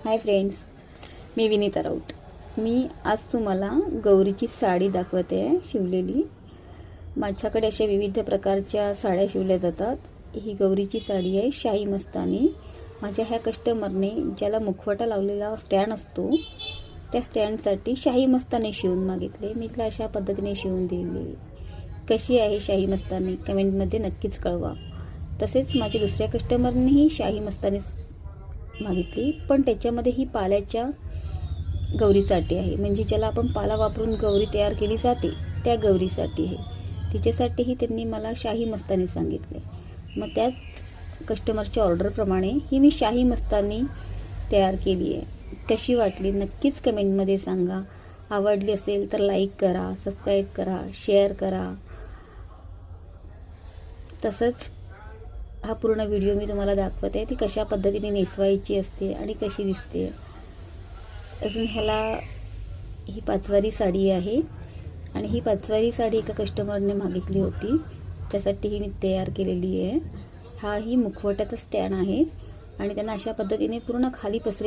Hi friends, मी विनीता राऊत। मी आज तुम्हाला गौरीची साडी दाखवते आहे शिवलेली। माझ्याकडे अशा विविध प्रकारच्या साड्या शिवल्या जातात। ही गौरीची साडी आहे शाही मस्तानी। माझ्या ह्या कस्टमरने ज्याला मुखवटा लावलेला स्टँड असतो त्या स्टँडसाठी शाही मस्तानी शिवून मागितले। मी तिला अशा पद्धतीने शिवून दिली। कशी आहे शाही मस्तानी कमेंटमध्ये नक्कीच कळवा। तसेच माझ्या दुसऱ्या कस्टमरनेही शाही मस्तानी मागितली, पण त्याच्यामध्ये ही पाल्याच्या गौरीसाठी आहे, म्हणजे ज्याला आपण पाला वापरून गौरी तयार केली जाते त्या गौरीसाठी आहे। तिच्यासाठीही त्यांनी मला शाही मस्तानी सांगितले। मग त्याच कस्टमरच्या ऑर्डरप्रमाणे ही मी शाही मस्तानी तयार केली आहे। कशी वाटली नक्कीच कमेंटमध्ये सांगा। आवडली असेल तर लाईक करा, सबस्क्राईब करा, शेअर करा। तसंच हा पूर्ण व्हिडिओ मी तुम्हाला दाखवते ती कशा पद्धतीने नेसवायची असते आणि कशी दिसते। अजून ह्याला ही पाचवारी साडी आहे आणि ही पाचवारी साडी एका कस्टमरने मागितली होती, त्यासाठी ही मी तयार केलेली आहे। हा ही मुखवट्याचा स्टँड आहे आणि त्यांना अशा पद्धतीने पूर्ण खाली पसरे